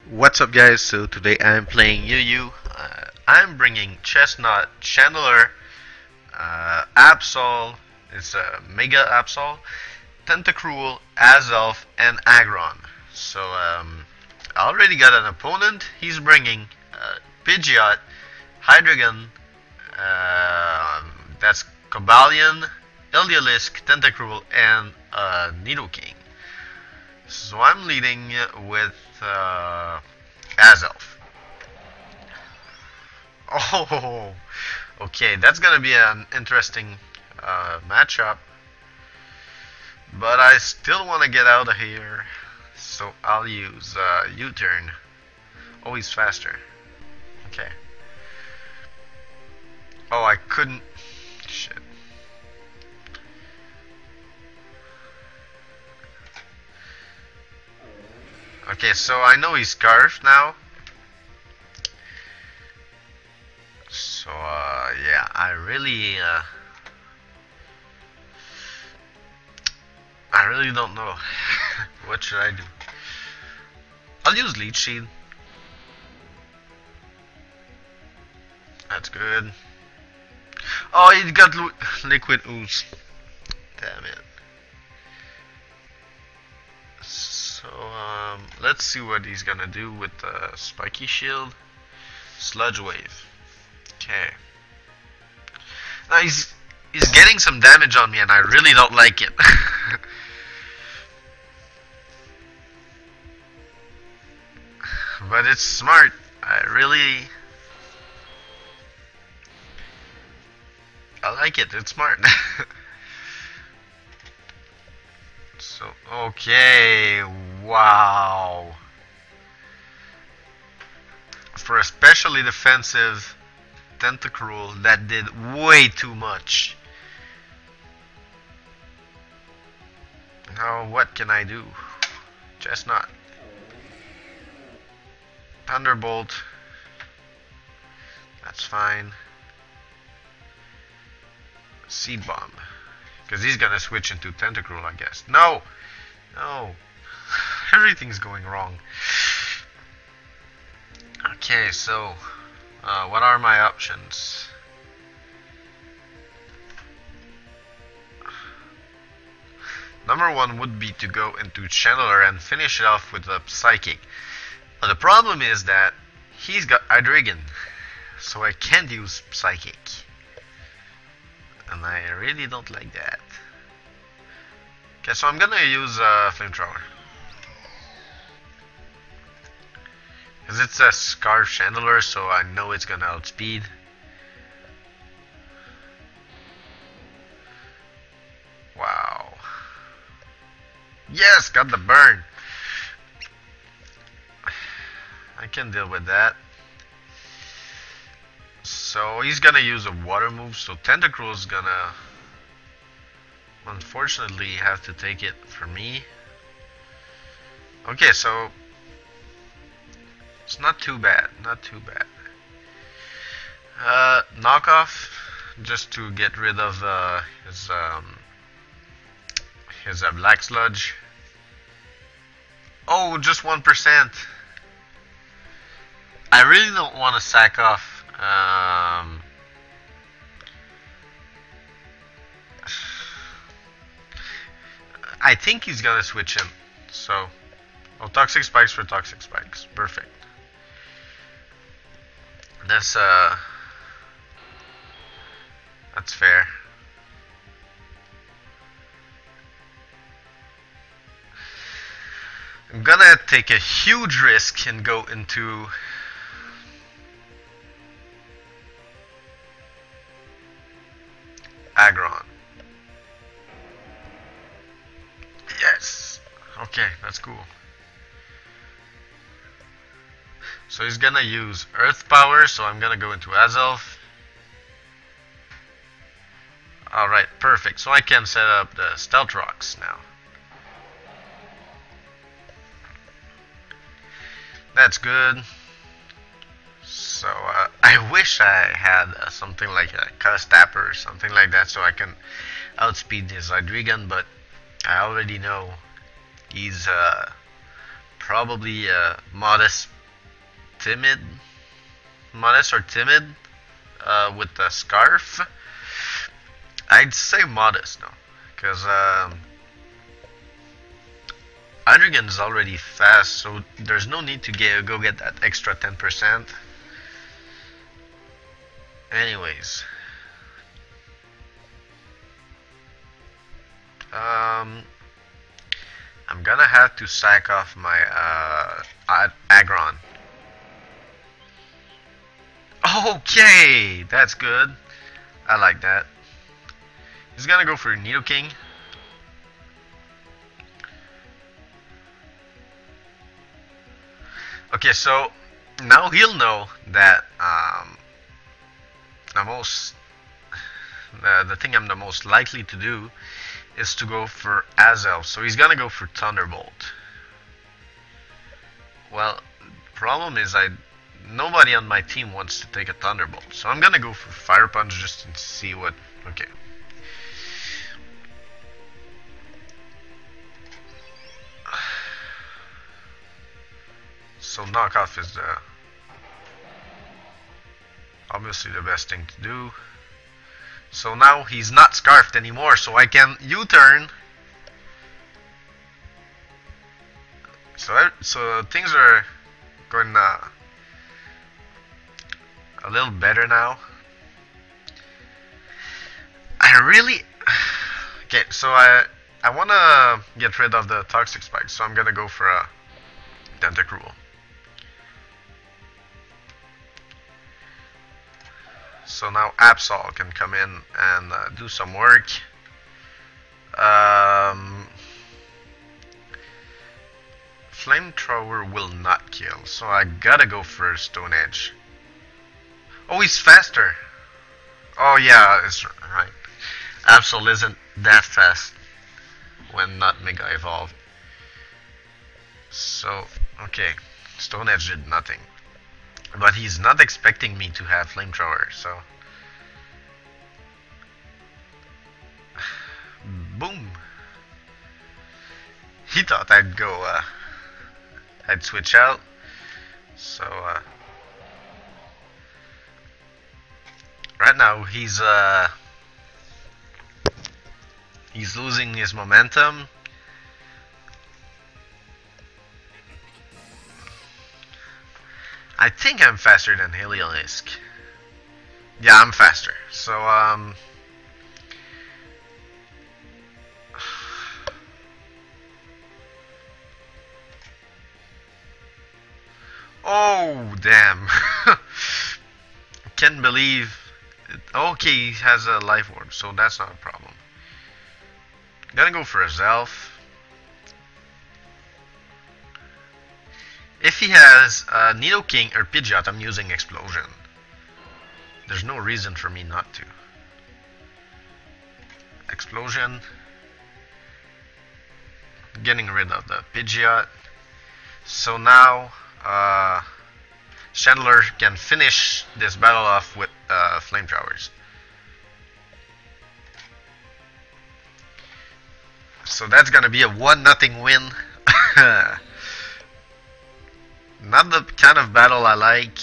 What's up, guys? So today I'm playing Yu. I'm bringing Chestnut, Chandler, Absol, it's Mega Absol, Tentacruel, Azelf, and Agron. So I already got an opponent. He's bringing Pidgeot, Hydreigon, that's Cobalion, Elyolisk, Tentacruel, and Nidoking. So I'm leading with Azelf. Oh, okay, that's gonna be an interesting matchup. But I still want to get out of here, so I'll use U-turn. Always faster. Okay. Oh, I couldn't. Shit. Okay, so I know he's scarfed now. So yeah, I really don't know. What should I do? I'll use Leech Seed. That's good. Oh, he got Liquid Ooze. Damn it. So let's see what he's gonna do with the Spiky Shield. Sludge Wave. Okay. Now he's getting some damage on me, and I really don't like it. But it's smart. I like it. It's smart. So okay, wow. For a specially defensive Tentacruel, that did way too much. Now what can I do? Chestnut. Thunderbolt. That's fine. Seed Bomb. Because he's gonna switch into Tentacruel, I guess. No! No. Everything's going wrong. Okay, so what are my options? Number one would be to go into Chandler and finish it off with a Psychic. But the problem is that he's got Hydreigon, so I can't use Psychic. And I really don't like that. Okay, so I'm gonna use Flamethrower. Because it's a Scarf Chandler, so I know it's gonna outspeed. Wow. Yes, got the burn. I can deal with that. So he's gonna use a water move, so Tentacruel is gonna unfortunately have to take it for me. Okay, so it's not too bad, not too bad. Knockoff, just to get rid of his Black Sludge. Oh, just 1%. I really don't want to sack off. I think he's gonna switch him. So, oh, Toxic Spikes for Toxic Spikes. Perfect. That's fair. I'm gonna take a huge risk and go into Agron. Yes. Okay, that's cool. So he's gonna use Earth Power, so I'm gonna go into Azelf. Alright, perfect. So I can set up the Stealth Rocks now. That's good. So I wish I had something like a Cuss Tapper or something like that, so I can outspeed his Hydreigon, but I already know he's probably modest timid, modest or timid, with the scarf. I'd say modest now, because Hydreigon's already fast, so there's no need to go get that extra 10%. Anyways, I'm gonna have to sack off my Aggron. Okay, that's good. I like that. He's gonna go for Nidoking. Okay, so now he'll know that the thing I'm the most likely to do is to go for Azelf. So he's gonna go for Thunderbolt. Well, the problem is nobody on my team wants to take a Thunderbolt, so I'm gonna go for Fire Punch just to see what. Okay. So knockoff is obviously the best thing to do. So now he's not scarfed anymore, so I can U-turn. So things are going a little better now. Okay, so I want to get rid of the Toxic Spike, so I'm gonna go for a Tentacruel. So now Absol can come in and do some work. Flamethrower will not kill, so I gotta go for Stone Edge. Oh, he's faster. Oh yeah, it's right. Absol isn't that fast when not Mega Evolved. So, okay, Stone Edge did nothing. But he's not expecting me to have Flamethrower, so. Boom! He thought I'd go, I'd switch out. So, right now he's losing his momentum. I think I'm faster than Heliolisk. Yeah, I'm faster. So, oh, damn. Can't believe it. Okay, he has a Life Orb, so that's not a problem. Gonna go for a Zelf. If he has Nidoking or Pidgeot, I'm using Explosion. There's no reason for me not to. Explosion. Getting rid of the Pidgeot. So now, Chandler can finish this battle off with Flamethrowers. So that's gonna be a 1-0 win. Not the kind of battle I like,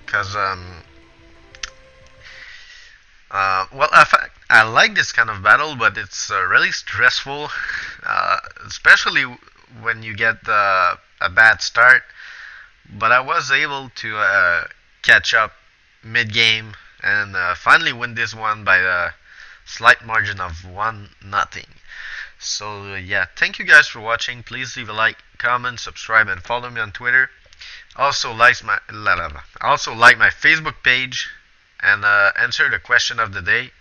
because well, I like this kind of battle, but it's really stressful, especially when you get a bad start. But I was able to catch up mid-game and finally win this one by a slight margin of 1-0. So yeah, thank you guys for watching. Please leave a like, comment, subscribe, and follow me on Twitter. Also like my Facebook page and answer the question of the day.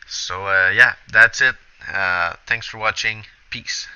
So yeah, that's it. Thanks for watching. Peace.